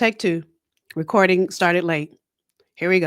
Take two. Recording started late. Here we go.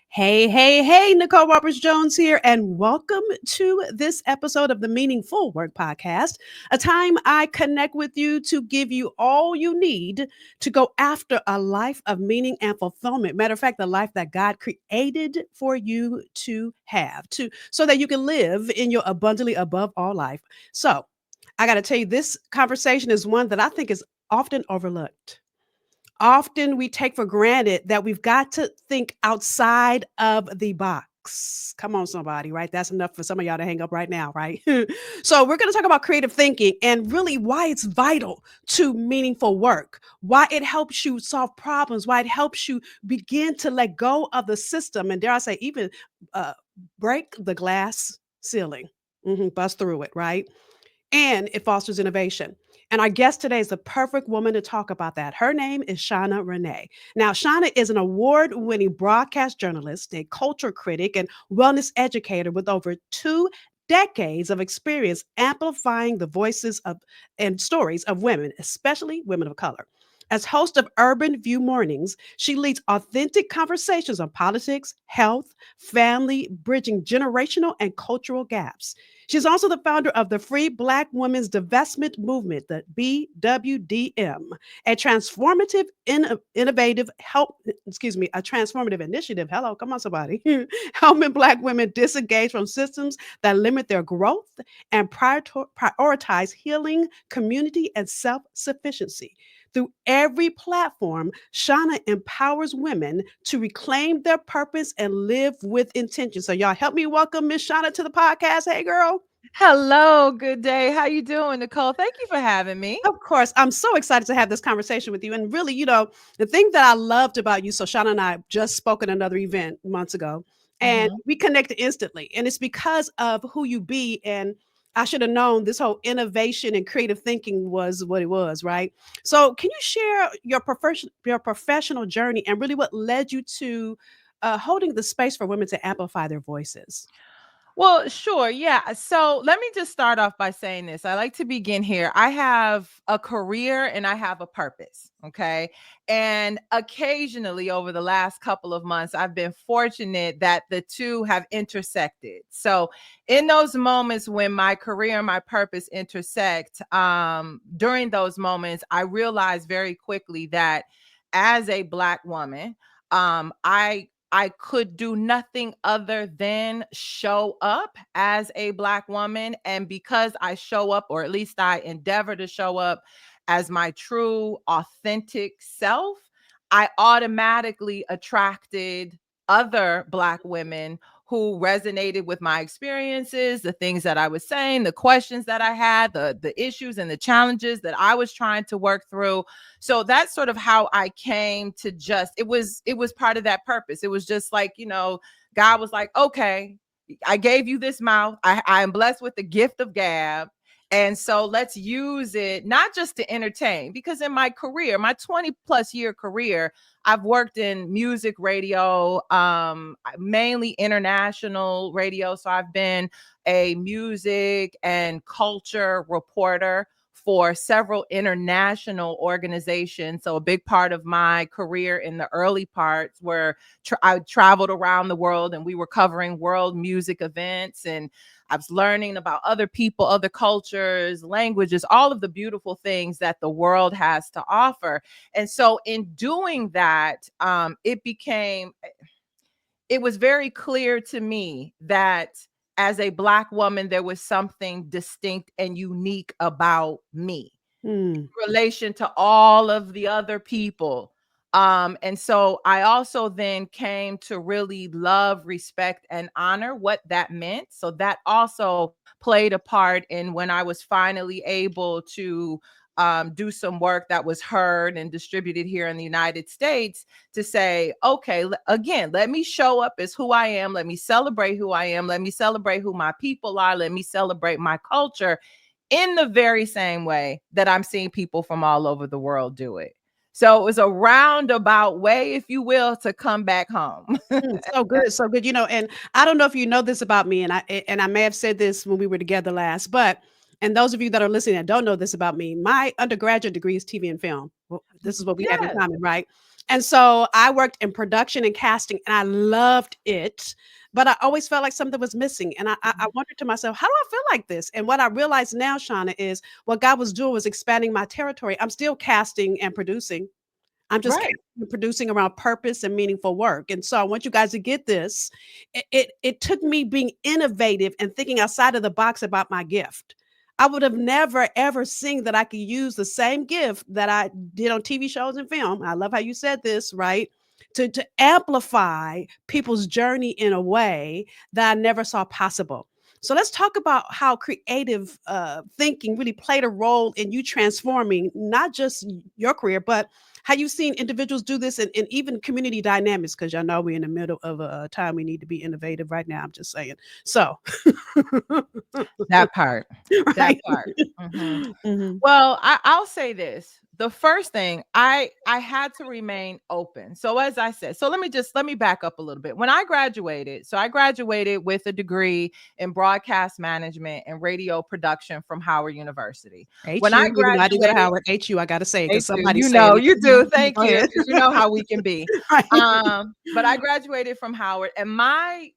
Hey, hey, hey, Nicole Roberts Jones here, and welcome to this episode of the Meaningful Work Podcast, a time I connect with you to give you all you need to go after a life of meaning and fulfillment. Matter of fact, the life that God created for you to have, so that you can live in your abundantly above all life. So, I got to tell you, this conversation is one that I think is often overlooked. Often we take for granted that we've got to think outside of the box. Come on, somebody, right? That's enough for some of y'all to hang up right now, right? So, we're going to talk about creative thinking and really why it's vital to meaningful work, why it helps you solve problems, why it helps you begin to let go of the system, and dare I say, even uh, break the glass ceiling, bust through it, right? And it fosters innovation. And our guest today is the perfect woman to talk about that. Her name is Shawna Renee. Now, Shawna is an award winning broadcast journalist, a culture critic, and wellness educator with over 2 decades of experience amplifying the voices of and stories of women, especially women of color. As host of Urban View Mornings, she leads authentic conversations on politics, health, family, bridging generational and cultural gaps. She's also the founder of the Free Black Women's Divestment Movement, the BWDM, a transformative, innovative a transformative initiative. Hello, come on, somebody. Helping Black women disengage from systems that limit their growth and prioritize healing, community, and self sufficiency. Through every platform, Shawna empowers women to reclaim their purpose and live with intention. So, y'all help me welcome Miss Shawna to the podcast. Hey, girl. Hello, good day. How you doing, Nicole? Thank you for having me. Of course, I'm so excited to have this conversation with you. And really, the thing that I loved about you, so Shawna and I just spoke at another event months ago, and Mhm. we connected instantly. And it's because of who you be. And I should have known this whole innovation and creative thinking was what it was, right? So, can you share your professional journey and really what led you to holding the space for women to amplify their voices? Well, sure. Yeah. So let me just start off by saying this. I like to begin here. I have a career and I have a purpose. Okay. And occasionally over the last couple of months, I've been fortunate that the two have intersected. So in those moments when my career and my purpose intersect, during those moments, I realized very quickly that as a Black woman, I could do nothing other than show up as a Black woman. And because I show up, or at least I endeavor to show up as my true, authentic self, I automatically attracted other Black women who resonated with my experiences, the things that I was saying, the questions that I had, the issues and the challenges that I was trying to work through. So that's sort of how I came to just it was part of that purpose. It was just like, God was like, okay, I gave you this mouth. I am blessed with the gift of gab. And so let's use it not just to entertain, because in my career, my 20 plus year career, I've worked in music radio, mainly international radio. So I've been a music and culture reporter for several international organizations. So a big part of my career in the early parts were I traveled around the world and we were covering world music events, and I was learning about other people, other cultures, languages, all of the beautiful things that the world has to offer. And so in doing that, it was very clear to me that as a Black woman, there was something distinct and unique about me Hmm. in relation to all of the other people. And so I also then came to really love, respect, and honor what that meant. So that also played a part in when I was finally able to do some work that was heard and distributed here in the United States to say, okay, again, let me show up as who I am. Let me celebrate who I am. Let me celebrate who my people are. Let me celebrate my culture in the very same way that I'm seeing people from all over the world do it. So it was a roundabout way, if you will, to come back home. So good, so good. And I don't know if you know this about me, and I may have said this when we were together last, but and those of you that are listening that don't know this about me, my undergraduate degree is TV and film. Well, this is what we have in Yes. common, right? And so I worked in production and casting, and I loved it, but I always felt like something was missing. And I wondered to myself, how do I feel like this? And what I realize now, Shawna, is what God was doing was expanding my territory. I'm still casting and producing. I'm just Right. producing around purpose and meaningful work. And so I want you guys to get this. It took me being innovative and thinking outside of the box about my gift. I would have never ever seen that I could use the same gift that I did on TV shows and film. I love how you said this, right? To amplify people's journey in a way that I never saw possible. So let's talk about how creative thinking really played a role in you transforming not just your career, but how you've seen individuals do this and even community dynamics, because y'all know we're in the middle of a time we need to be innovative right now. I'm just saying. So, That part. That right. part. Mhm. Mhm. Well, I'll say this. The first thing, I had to remain open. So as I said, so let me back up a little bit. When I graduated, so I graduated with a degree in broadcast management and radio production from Howard University. When I HU, even though I did go to graduated, Howard, HU, I got to say, because thank you. somebody's You saying know, it. you do. Thank Go you, ahead. because you know how we can be. Right. But I graduated from Howard, and my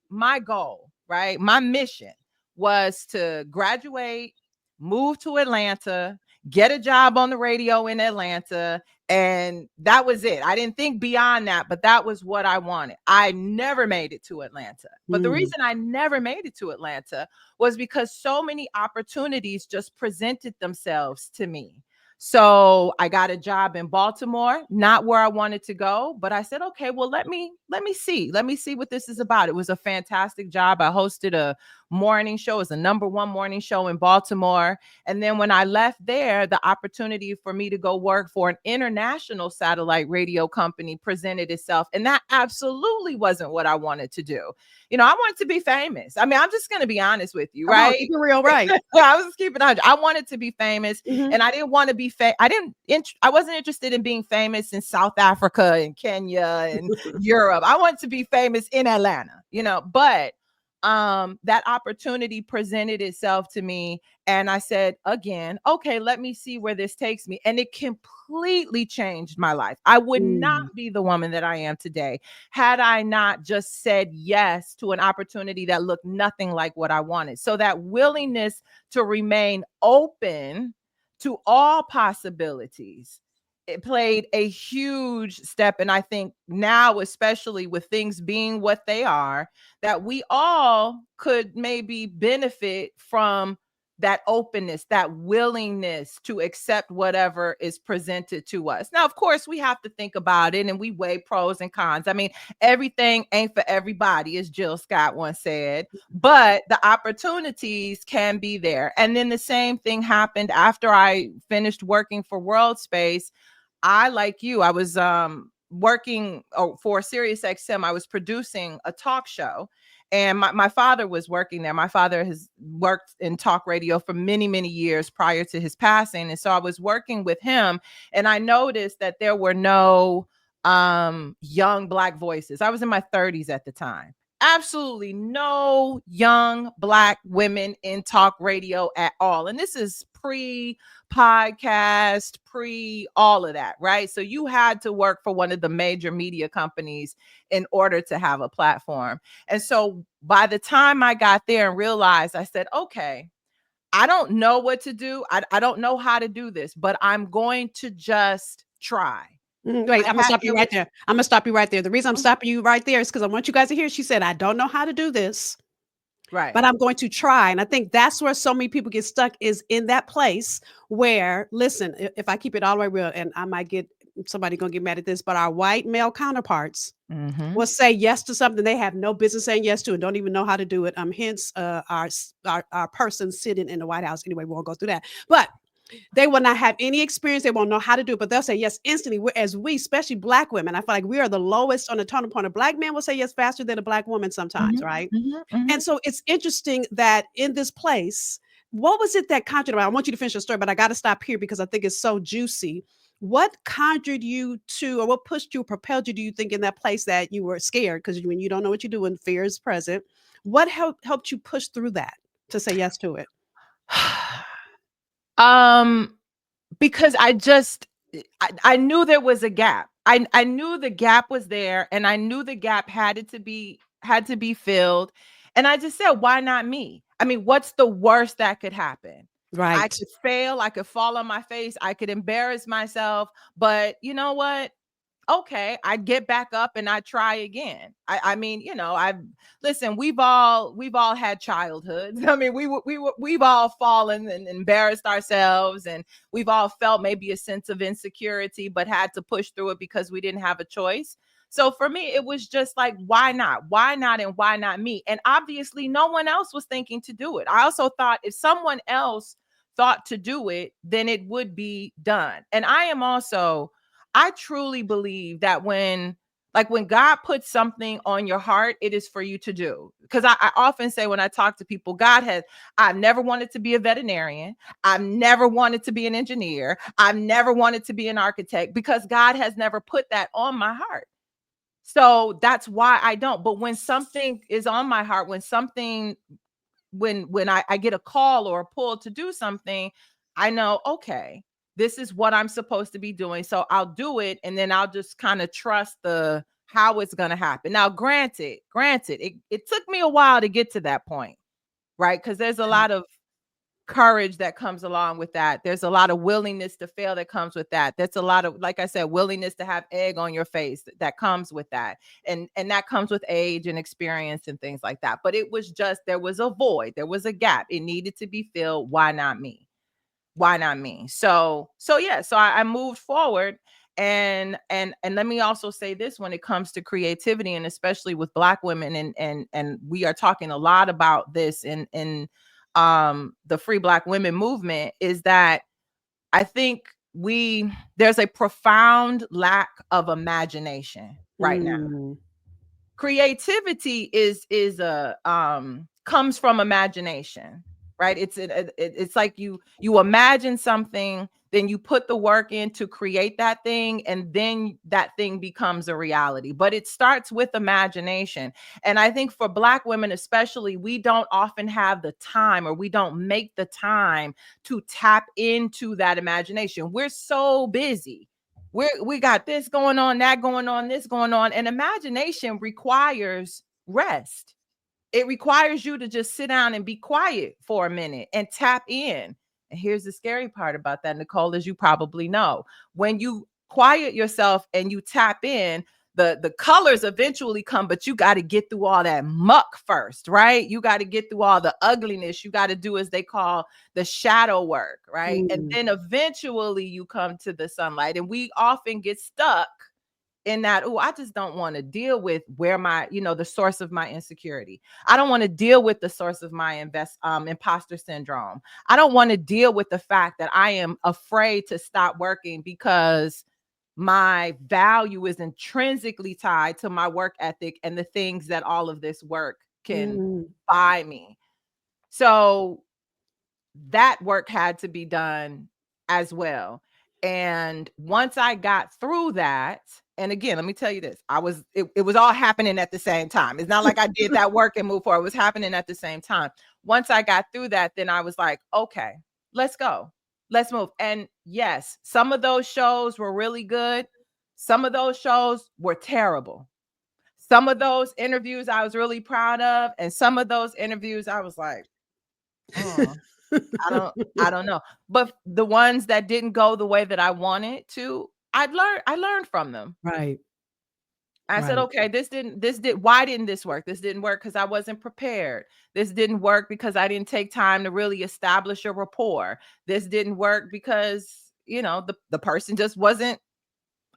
goal, right, my mission was to graduate, move to Atlanta, get a job on the radio in Atlanta, and that was it. I didn't think beyond that, but that was what I wanted. I never made it to Atlanta. But the Mm, reason I never made it to Atlanta was because so many opportunities just presented themselves to me. So I got a job in Baltimore, not where I wanted to go, but I said, okay, well, let me see what this is about. It was a fantastic job. I hosted a morning show. It was the number one morning show in Baltimore. And then when I left there, the opportunity for me to go work for an international satellite radio company presented itself. And that absolutely wasn't what I wanted to do. You know, I wanted to be famous. I mean, I'm just going to be honest with you, come on, right? keep it real, right? I was just keeping it 100. I wanted to be famous, Hmm. and I didn't want to be I wasn't interested in being famous in South Africa and Kenya and Europe. I wanted to be famous in Atlanta, you know, but that opportunity presented itself to me, and I said again, okay, let me see where this takes me. And it completely changed my life. I would not Mm, be the woman that I am today had I not just said yes to an opportunity that looked nothing like what I wanted. So that willingness to remain open to all possibilities, it played a huge step. And I think now, especially with things being what they are, that we all could maybe benefit from that openness, that willingness to accept whatever is presented to us. Now, of course, we have to think about it and we weigh pros and cons. I mean, everything ain't for everybody, as Jill Scott once said, but the opportunities can be there. And then the same thing happened after I finished working for World Space. I, like you, I was working for Sirius XM. I was producing a talk show, and my father was working there. My father has worked in talk radio for many, many years prior to his passing. And so I was working with him, and I noticed that there were no young Black voices. I was in my 30s at the time. Absolutely no young Black women in talk radio at all. And this is pre podcast, pre all of that, right? So you had to work for one of the major media companies in order to have a platform. And so by the time I got there and realized, I said, okay, I don't know what to do. I don't know how to do this, but I'm going to just try. Wait, I'm gonna stop you It right was there. I'm gonna stop you right there. The reason I'm stopping you right there is because I want you guys to hear. She said, "I don't know how to do this, right. but I'm going to try." And I think that's where so many people get stuck, is in that place where, listen, if I keep it all the way real, and I might get somebody gonna get mad at this, but our white male counterparts Mm-hmm. will say yes to something they have no business saying yes to and don't even know how to do it. Hence our person sitting in the White House. Anyway, we won't go through that. But They will not have any experience. They won't know how to do it, but they'll say yes instantly. Whereas we, especially Black women, I feel like we are the lowest on the totem point. A Black man will say yes faster than a Black woman sometimes, Mhm, right? mhm, And mhm. so it's interesting that in this place, what was it that conjured about? I want you to finish your story, but I got to stop here because I think it's so juicy. What conjured you to, or what pushed you, propelled you, do you think, in that place that you were scared? Because when you don't know what you're doing, fear is present. What helped you push through that to say yes to it? Um, because I knew there was a gap. I knew the gap was there, and I knew the gap had to be filled. And I just said, why not me? I mean, what's the worst that could happen? I Right. could fail, I could fall on my face, I could embarrass myself, but you know what? Okay, I'd get back up and I try again. I mean, I've listen. We've all had childhoods. I mean, we've all fallen and embarrassed ourselves, and we've all felt maybe a sense of insecurity, but had to push through it because we didn't have a choice. So for me, it was just like, why not? Why not? And why not me? And obviously, no one else was thinking to do it. I also thought if someone else thought to do it, then it would be done. And I truly believe that when God puts something on your heart, it is for you to do. Because I often say when I talk to people, I've never wanted to be a veterinarian. I've never wanted to be an engineer. I've never wanted to be an architect because God has never put that on my heart. So that's why I don't. But when something is on my heart, when I get a call or a pull to do something, I know, okay, this is what I'm supposed to be doing. So I'll do it, and then I'll just kind of trust the how it's gonna happen. Now, granted, it took me a while to get to that point, right? Because there's a lot of courage that comes along with that. There's a lot of willingness to fail that comes with that. That's a lot of, like I said, willingness to have egg on your face that comes with that. And that comes with age and experience and things like that. But it was just, there was a void, there was a gap. It needed to be filled. Why not me? Why not me? So yeah, so I moved forward. And let me also say this: when it comes to creativity, and especially with Black women, and we are talking a lot about this in the Free Black Women movement, is that I think there's a profound lack of imagination right now. Mm, Creativity is a comes from imagination, right? It's like you imagine something, then you put the work in to create that thing, and then that thing becomes a reality. But it starts with imagination. And I think for Black women especially, we don't often have the time, or we don't make the time to tap into that imagination. We're so busy. We got this going on, that going on, this going on. And imagination requires rest. It requires you to just sit down and be quiet for a minute and tap in. And here's the scary part about that, Nicole, as you probably know. When you quiet yourself and you tap in, the colors eventually come, but you got to get through all that muck first, right? You got to get through all the ugliness. You got to do, as they call, the shadow work, right? And mm, then eventually you come to the sunlight. And we often get stuck in that, oh, I just don't want to deal with where the source of my insecurity. I don't want to deal with the source of my imposter syndrome. I don't want to deal with the fact that I am afraid to stop working because my value is intrinsically tied to my work ethic and the things that all of this work can mm, buy me. So that work had to be done as well. And once I got through that, and again, let me tell you this, it was all happening at the same time. It's not like I did that work and moved forward. It was happening at the same time. Once I got through that, then I was like, okay, let's go. Let's move. And yes, some of those shows were really good. Some of those shows were terrible. Some of those interviews I was really proud of. And some of those interviews I was like, oh, I don't know. But the ones that didn't go the way that I wanted to, I learned from them. right, I said, right. okay, why didn't this work? This didn't work because I wasn't prepared. This didn't work because I didn't take time to really establish a rapport. This didn't work because, the person just wasn't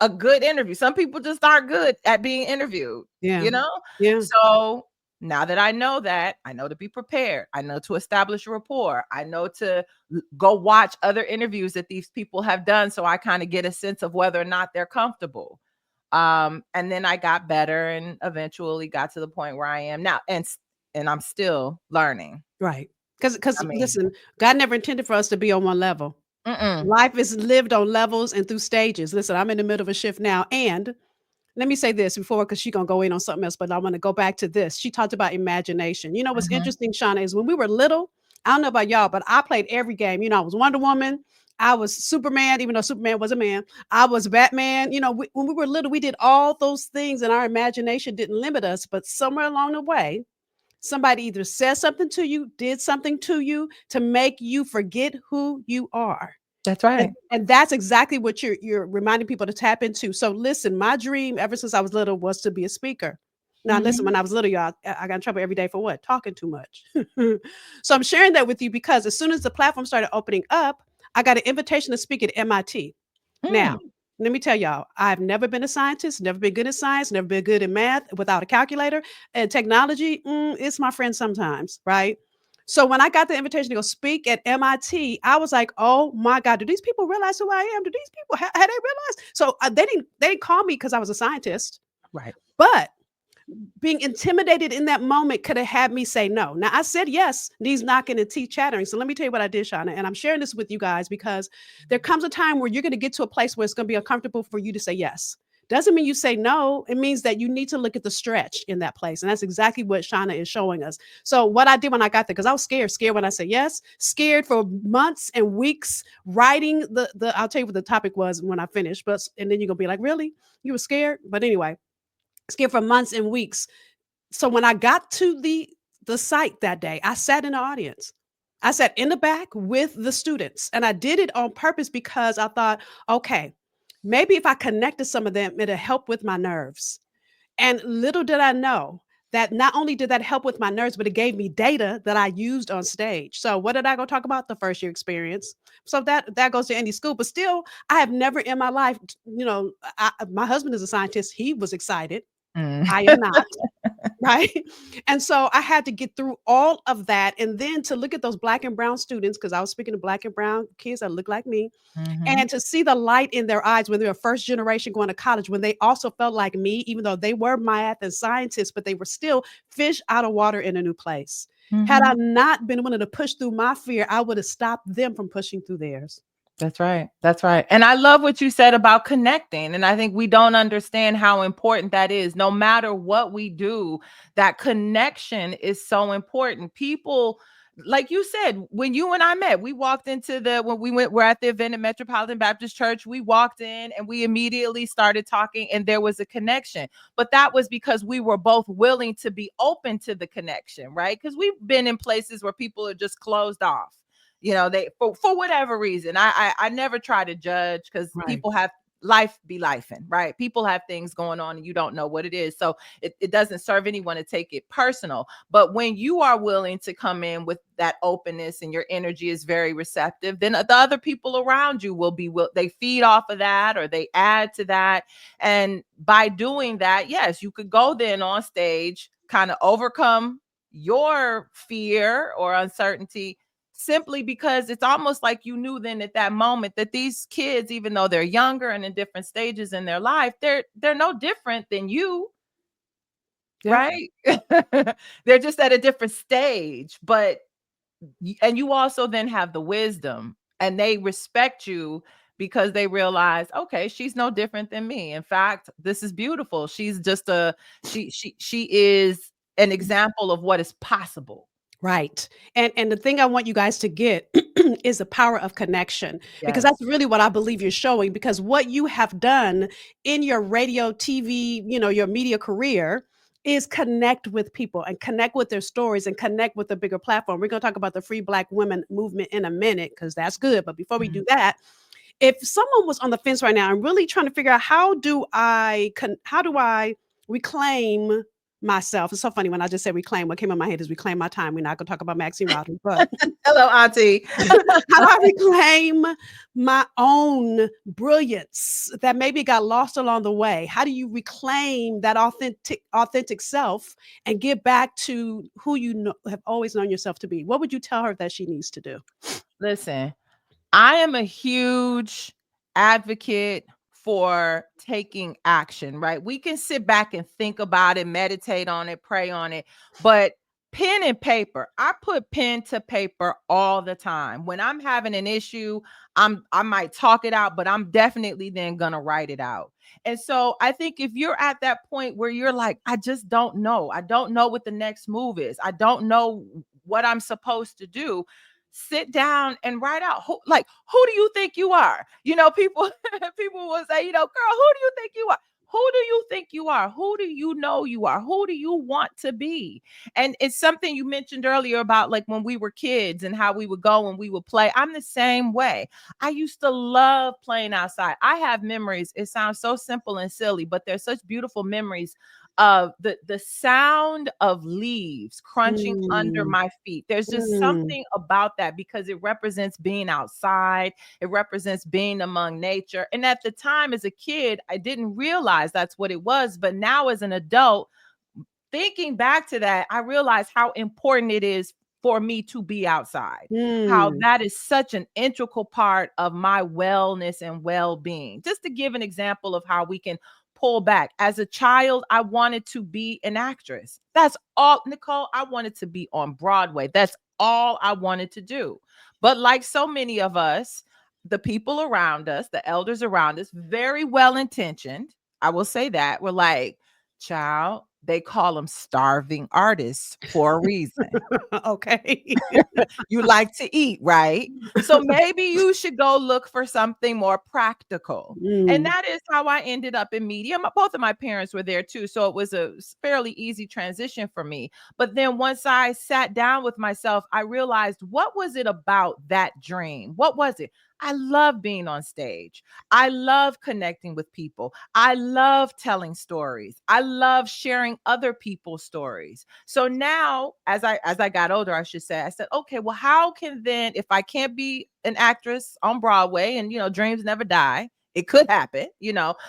a good interview. Some people just aren't good at being interviewed, Yeah, you know? yeah. So Now that I know that, I know to be prepared. I know to establish a rapport. I know to go watch other interviews that these people have done so I kind of get a sense of whether or not they're comfortable. And then I got better and eventually got to the point where I am now. And I'm still learning. Right. Because I mean, listen, God never intended for us to be on one level. mm-mm. Life is lived on levels and through stages. Listen, I'm in the middle of a shift now. And let me say this before, because she's gonna go in on something else, but I want to go back to this. She talked about imagination. You know what's Mhm. interesting, Shauna, is when we were little, I don't know about y'all, but I played every game. You know, I was Wonder Woman, I was Superman, even though Superman was a man. I was Batman. You know, when we were little, we did all those things, and our imagination didn't limit us. But somewhere along the way, somebody either said something to you, did something to you to make you forget who you are. That's right. And that's exactly what you're reminding people to tap into. So listen, my dream ever since I was little was to be a speaker. Now listen, Mhm. when I was little, y'all, I got in trouble every day for what? Talking too much. So I'm sharing that with you because as soon as the platform started opening up, I got an invitation to speak at MIT. Now, Mm. let me tell y'all, I've never been a scientist, never been good at science, never been good in math without a calculator. And technology, it's my friend sometimes, right? So when I got the invitation to go speak at MIT, I was like, "Oh my God, do these people realize who I am? Do these people had they realized?" So they didn't call me because I was a scientist, Right. but being intimidated in that moment could have had me say no. Now I said yes, knees knocking and teeth chattering. So let me tell you what I did, Shauna, and I'm sharing this with you guys because there comes a time where you're going to get to a place where it's going to be uncomfortable for you to say yes. Doesn't mean you say no. It means that you need to look at the stretch in that place. And that's exactly what Shauna is showing us. So what I did when I got there, because I was scared when I said yes, scared for months and weeks, writing the I'll tell you what the topic was when I finished, but and then you're gonna be like, really? You were scared? But anyway, scared for months and weeks. So when I got to the site that day, I sat in the audience. I sat in the back with the students, and I did it on purpose because I thought, okay, maybe if I connected some of them, it'll help with my nerves. And little did I know that not only did that help with my nerves, but it gave me data that I used on stage. So what did I go talk about? The first year experience. So that goes to any school, but still, I have never in my life, my husband is a scientist. He was excited. Mm. I am not. Right? And so I had to get through all of that and then to look at those black and brown students, because I was speaking to black and brown kids that look like me, Mhm. and to see the light in their eyes when they were first generation going to college, when they also felt like me, even though they were math and scientists, but they were still fish out of water in a new place. Had I Mhm. not been willing to push through my fear, I would have stopped them from pushing through theirs. That's right. That's right. And I love what you said about connecting. And I think we don't understand how important that is. No matter what we do, that connection is so important. People, like you said, when you and I met, we walked into when we're at the event at Metropolitan Baptist Church, we walked in and we immediately started talking and there was a connection. But that was because we were both willing to be open to the connection, right? Because we've been in places where people are just closed off. They for whatever reason. I never try to judge because Right. people have life be lifing, right? People have things going on and you don't know what it is. So it doesn't serve anyone to take it personal. But when you are willing to come in with that openness and your energy is very receptive, then the other people around you they feed off of that or they add to that. And by doing that, yes, you could go then on stage, kind of overcome your fear or uncertainty simply because it's almost like you knew then at that moment that these kids, even though they're younger and in different stages in their life, they're no different than you, Yep. right? They're just at a different stage, but and you also then have the wisdom and they respect you because they realize, okay, she's no different than me. In fact, this is beautiful. She's just she is an example of what is possible. Right. And the thing I want you guys to get is the power of connection, because that's Yes. really what I believe you're showing, because what you have done in your radio, TV, your media career is connect with people and connect with their stories and connect with the bigger platform. We're going to talk about the free black women movement in a minute because that's good, but before we do that, if someone was on the fence right now and really trying to figure out how do I reclaim myself. It's so funny when I just said reclaim. What came in my head is reclaim my time. We're not going to talk about Maxine Rodman, but Hello, Auntie. how do I reclaim my own brilliance that maybe got lost along the way? How do you reclaim that authentic self and get back to who you know, have always known yourself to be? What would you tell her that she needs to do? Listen, I am a huge advocate for taking action, right? We can sit back and think about it, meditate on it, pray on it, but pen and paper. I put pen to paper all the time. When I'm having an issue, I might talk it out, but I'm definitely then going to write it out. And so I think if you're at that point where you're like, I just don't know. I don't know what the next move is. I don't know what I'm supposed to do. Sit down and write out who do you think you are? People people will say, girl, who do you think you are? Who do you think you are? Who do you know you are? Who do you want to be? And it's something you mentioned earlier about like when we were kids and how we would go and we would play. I'm the same way. I used to love playing outside. I have memories. It sounds so simple and silly, but there's such beautiful memories of the sound of leaves crunching under Mm, my feet. There's just mm, something about that because it represents being outside. It represents being among nature. And at the time as a kid, I didn't realize that's what it was. But now as an adult, thinking back to that, I realized how important it is for me to be outside, how mm, that is such an integral part of my wellness and well-being. Just to give an example of how we can pull back. As a child, I wanted to be an actress. That's all, Nicole, I wanted to be on Broadway. That's all I wanted to do. But like so many of us, the people around us, the elders around us, very well intentioned, I will say that, were like, child, they call them starving artists for a reason. okay. You like to eat, right? So maybe you should go look for something more practical. And Mm, that is how I ended up in media. Both of my parents were there too. So it was a fairly easy transition for me. But then once I sat down with myself, I realized what was it about that dream? What was it? I love being on stage. I love connecting with people. I love telling stories. I love sharing other people's stories. So now as I got older, I should say, I said, okay, well, how can then, if I can't be an actress on Broadway and dreams never die, it could happen,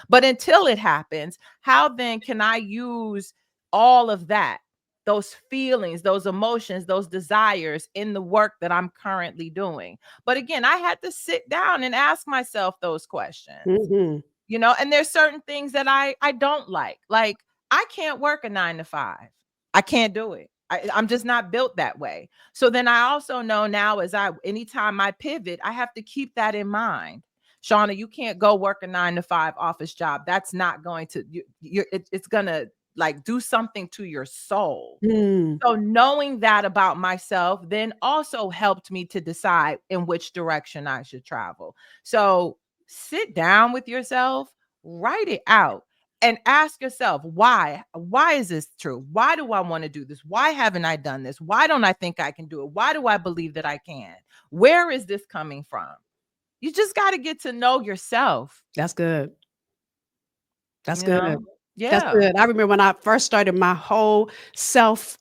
but until it happens, how then can I use all of that, those feelings, those emotions, those desires in the work that I'm currently doing? But again, I had to sit down and ask myself those questions. mhm, And there's certain things that I don't like. Like I can't work a 9 to 5. I can't do it. I'm just not built that way. So then I also know now anytime I pivot, I have to keep that in mind. Shawna, you can't go work a 9 to 5 office job. That's not going to it's gonna like do something to your soul. mm, So knowing that about myself then also helped me to decide in which direction I should travel. So sit down with yourself, write it out, and ask yourself, why? Why is this true? Why do I want to do this? Why haven't I done this? Why don't I think I can do it? Why do I believe that I can? Where is this coming from? You just got to get to know yourself, that's good. That's you good. know? That's Yeah. good. I remember when I first started my whole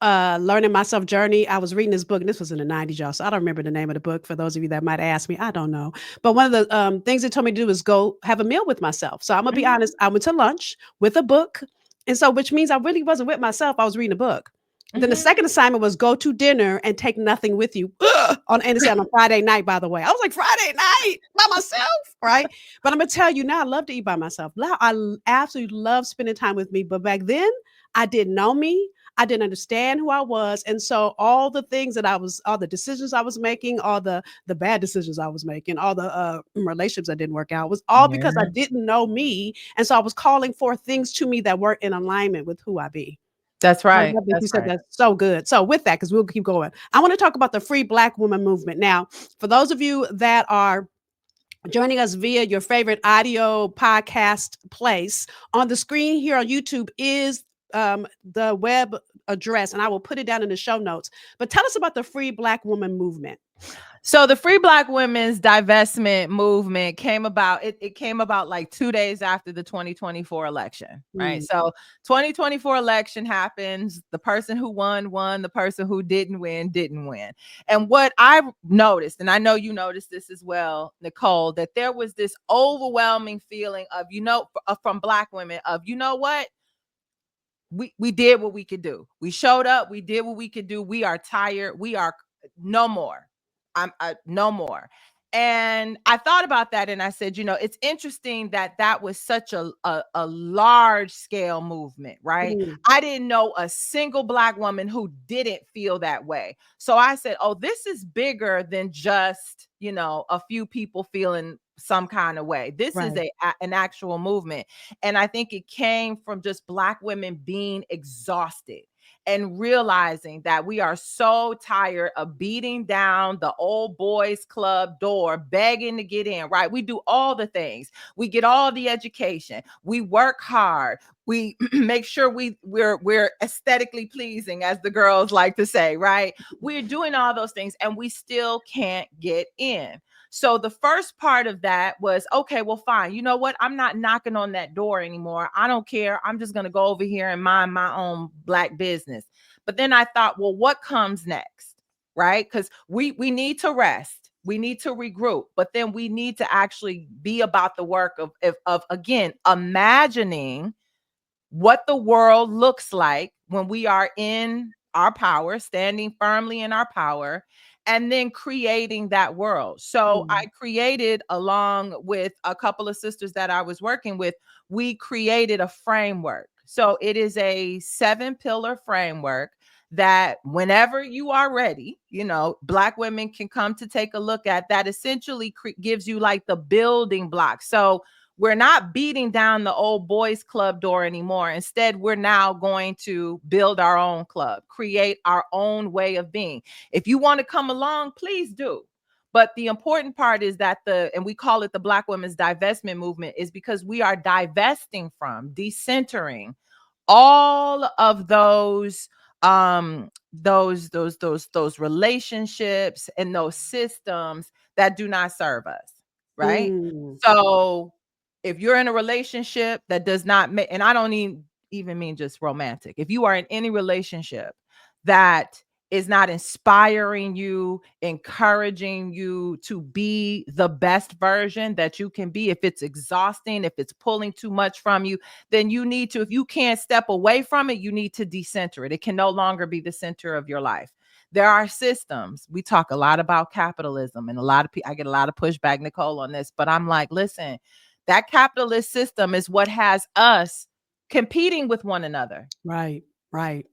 learning myself journey, I was reading this book, and this was in the 90s, y'all. So I don't remember the name of the book for those of you that might ask me. I don't know. But one of the things it told me to do was go have a meal with myself. So I'm gonna be Mhm. honest, I went to lunch with a book. And so which means I really wasn't with myself. I was reading a book. Then the Mhm. second assignment was go to dinner and take nothing with you. Ugh, and it's on a Friday night, by the way. I was like, Friday night by myself, right? But I'm gonna tell you now, I love to eat by myself. Now absolutely love spending time with me. But back then, I didn't know me. I didn't understand who I was, and so all the things that all the decisions I was making, all the bad decisions I was making, all the relationships that didn't work out, was all because I Yeah. didn't know me, and so I was calling for things to me that weren't in alignment with who I be. That's I right. love that you That's said right. that's so good. So with that, because we'll keep going, I want to talk about the Free Black Woman movement. Now, for those of you that are joining us via your favorite audio podcast place, on the screen here on YouTube is the web address, and I will put it down in the show notes. But tell us about the Free Black Woman movement. So the Free Black Women's Divestment movement came about. It came about like 2 days after the 2024 election, right? Mm, So 2024 election happens. The person who won. The person who didn't win didn't win. And what I noticed, and I know you noticed this as well, Nicole, that there was this overwhelming feeling of, from Black women of, you know what? We did what we could do. We showed up. We did what we could do. We are tired. We are no more. No more. And I thought about that, and I said, it's interesting that that was such a large scale movement, right? mm, I didn't know a single Black woman who didn't feel that way. So I said, oh, this is bigger than just, a few people feeling some kind of way. This is right. an actual movement. And I think it came from just Black women being exhausted and realizing that we are so tired of beating down the old boys club door, begging to get in, right? We do all the things. We get all the education. We work hard. We make sure we're aesthetically pleasing, as the girls like to say, right? We're doing all those things and we still can't get in. So the first part of that was, okay, well, fine. You know what? I'm not knocking on that door anymore. I don't care. I'm just going to go over here and mind my own Black business. But then I thought, well, what comes next? Right? Because we need to rest. We need to regroup, but then we need to actually be about the work of again, imagining what the world looks like when we are in our power, standing firmly in our power, and then creating that world. So I Mm, created, along with a couple of sisters that I was working with, we created a framework. So it is a 7-pillar framework that whenever you are ready, Black women can come to take a look at that. Essentially gives you like the building blocks. So we're not beating down the old boys club door anymore. Instead, we're now going to build our own club, create our own way of being. If you want to come along, please do. But the important part is that and we call it the Black Women's Divestment Movement, is because we are divesting from, decentering all of those relationships and those systems that do not serve us, right? mm, So if you're in a relationship that does not make, and I don't even mean just romantic, if you are in any relationship that is not inspiring you, encouraging you to be the best version that you can be, if it's exhausting, if it's pulling too much from you, then you need to, if you can't step away from it, you need to decenter it. It can no longer be the center of your life. There are systems. We talk a lot about capitalism, and a lot of people, I get a lot of pushback, Nicole, on this, but I'm like, listen, that capitalist system is what has us competing with one another. right. Right.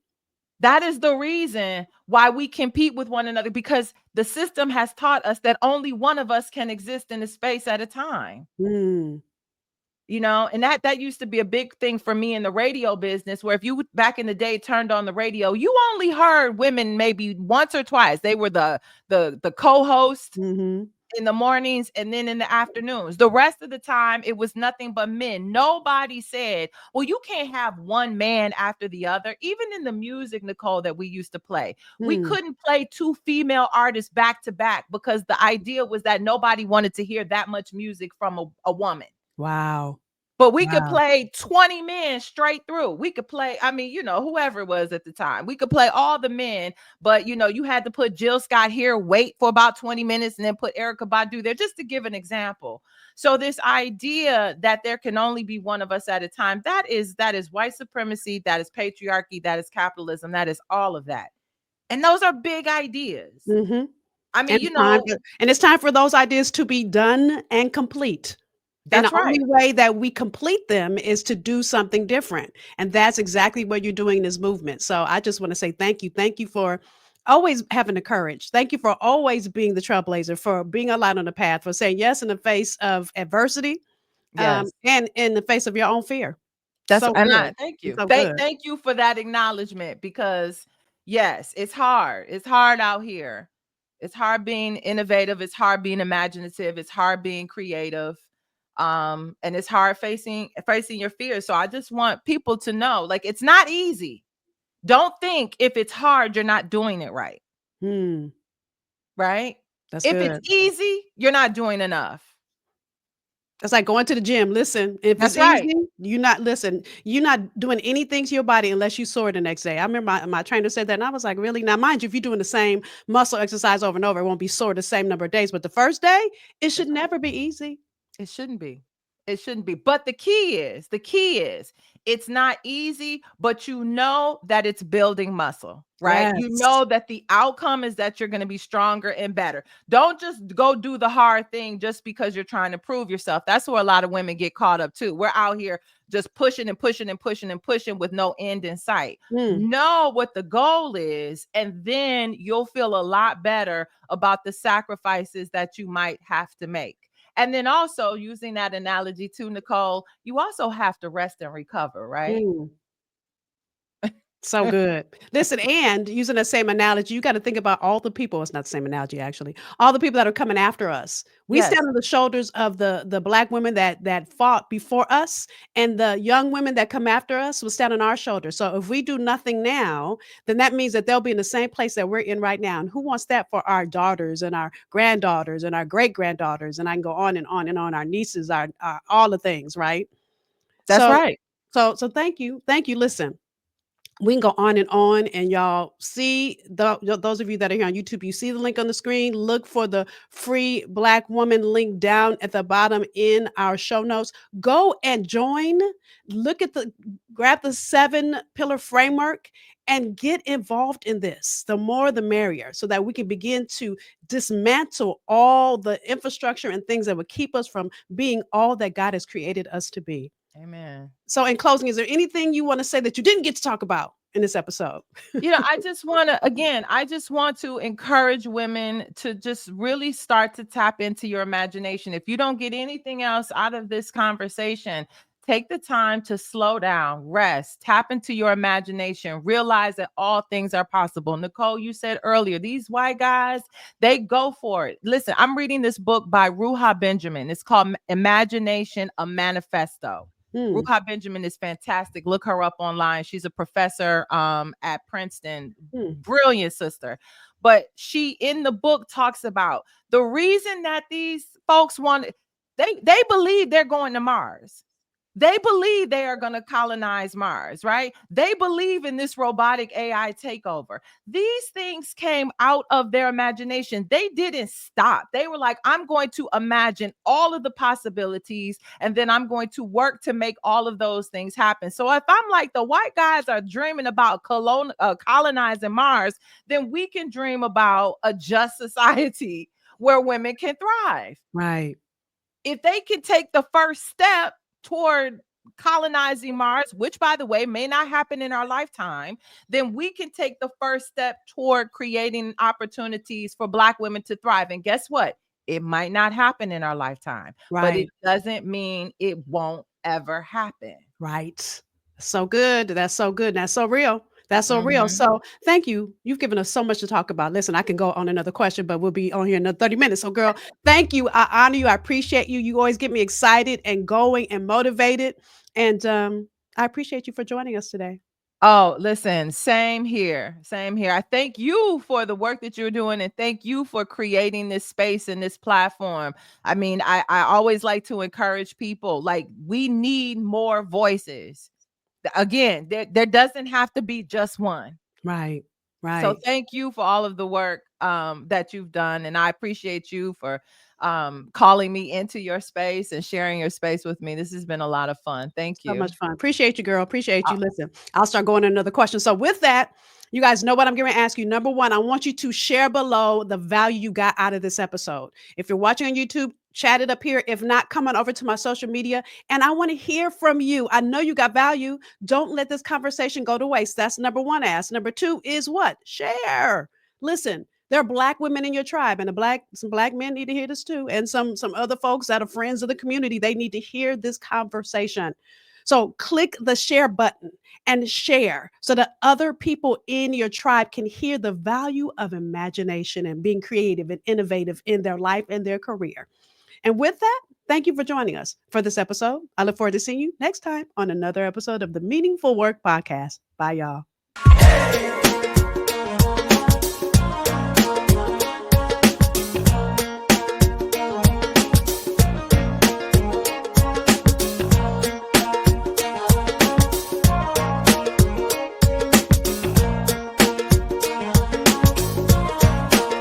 That is the reason why we compete with one another, because the system has taught us that only one of us can exist in a space at a time. Mm, And that used to be a big thing for me in the radio business, where if you back in the day turned on the radio, you only heard women maybe once or twice. They were the co-host mm-hmm, in the mornings and then in the afternoons. The rest of the time, it was nothing but men. Nobody said, well, you can't have one man after the other. Even in the music, Nicole, that we used to play, we mm. couldn't play two female artists back to back, because the idea was that nobody wanted to hear that much music from a woman. Wow. But we could Wow. play 20 men straight through. We could play, I mean, whoever it was at the time. We could play all the men, but you had to put Jill Scott here, wait for about 20 minutes, and then put Erykah Badu there, just to give an example. So this idea that there can only be one of us at a time, that is white supremacy, that is patriarchy, that is capitalism, that is all of that. And those are big ideas. Mm-hmm. I And mean, it's time for those ideas to be done and complete. And the that's right. only way that we complete them is to do something different. And that's exactly what you're doing in this movement. So I just want to say thank you. Thank you for always having the courage. Thank you for always being the trailblazer, for being a light on the path, for saying yes in the face of adversity, Yes. and in the face of your own fear. That's So and good. I thank It's you. so Thank good. thank you for that acknowledgement, because yes, it's hard. It's hard out here. It's hard being innovative, it's hard being imaginative, it's hard being creative. And it's hard facing your fears. So I just want people to know, like, it's not easy. Don't think if it's hard, you're not doing it right. Hmm. Right? That's If it's good. easy, you're not doing enough. That's like going to the gym. Listen, if it's That's right. easy, you're not doing anything to your body unless you sore the next day. I remember my trainer said that, and I was like, really? Now, mind you, if you're doing the same muscle exercise over and over, it won't be sore the same number of days. But the first day, it should That's right. never be easy. It shouldn't be. It shouldn't be. But the key is, it's not easy, but you know that it's building muscle, right? You Yes. know that the outcome is that you're going to be stronger and better. Don't just go do the hard thing just because you're trying to prove yourself. That's where a lot of women get caught up too. We're out here just pushing and pushing and pushing and pushing with no end in sight. Mm, Know what the goal is, and then you'll feel a lot better about the sacrifices that you might have to make. And then also using that analogy too, Nicole, you also have to rest and recover, right? mm. So good. Listen, and using the same analogy, you got to think about all the people. It's not the same analogy, actually. All the people that are coming after us. We Yes, stand on the shoulders of the black women that fought before us, and the young women that come after us will stand on our shoulders. So if we do nothing now, then that means that they'll be in the same place that we're in right now. And who wants that for our daughters and our granddaughters and our great granddaughters? And I can go on and on and on. Our nieces, our all the things, right? that's So, right. so thank you. Listen, we can go on, and y'all see those of you that are here on YouTube, you see the link on the screen. Look for the free Black woman link down at the bottom in our show notes. Go and join. Look at grab the 7 pillar framework and get involved in this. The more, the merrier, so that we can begin to dismantle all the infrastructure and things that would keep us from being all that God has created us to be. Amen. So, in closing, is there anything you want to say that you didn't get to talk about in this episode? I just want to encourage women to just really start to tap into your imagination. If you don't get anything else out of this conversation, take the time to slow down, rest, tap into your imagination, realize that all things are possible. Nicole, you said earlier, these white guys, they go for it. Listen, I'm reading this book by Ruha Benjamin. It's called Imagination, a Manifesto. Hmm. Ruha Benjamin is fantastic. Look her up online. She's a professor at Princeton. Hmm. Brilliant sister. But she in the book talks about the reason that these folks want, they believe they're going to Mars. They believe they are going to colonize Mars, right? They believe in this robotic AI takeover. These things came out of their imagination. They didn't stop. They were like, I'm going to imagine all of the possibilities, and then I'm going to work to make all of those things happen. So if I'm like, the white guys are dreaming about colonizing Mars, then we can dream about a just society where women can thrive. Right. If they can take the first step toward colonizing Mars, which by the way may not happen in our lifetime, then we can take the first step toward creating opportunities for Black women to thrive. And guess what? It might not happen in our lifetime, but it Right. doesn't mean it won't ever happen. Right. So good. That's so good. That's so real. That's so real. Mhm. So thank you. You've given us so much to talk about. Listen, I can go on another question, but we'll be on here another 30 minutes. So, girl, thank you. I honor you. I appreciate you. You always get me excited and going and motivated. And I appreciate you for joining us today. Oh, listen, same here. Same here. I thank you for the work that you're doing, and thank you for creating this space and this platform. I mean, I always like to encourage people, like, we need more voices. Again, there doesn't have to be just one. Right. So Right. thank you for all of the work that you've done, and I appreciate you for calling me into your space and sharing your space with me. This has been a lot of fun. Thank So you. much fun. Appreciate you, girl. Appreciate you. Listen, I'll start going to another question. So, with that, you guys know what I'm going to ask you. Number one, I want you to share below the value you got out of this episode. If you're watching on YouTube, chat it up here. If not, come on over to my social media, and I want to hear from you. I know you got value. Don't let this conversation go to waste. That's number one ask. Number two is what? Share. Listen, there are Black women in your tribe, and some Black men need to hear this too, and some other folks that are friends of the community. They need to hear this conversation. So click the share button and share so that other people in your tribe can hear the value of imagination and being creative and innovative in their life and their career. And with that, thank you for joining us for this episode. I look forward to seeing you next time on another episode of the Meaningful Work Podcast. Bye, y'all.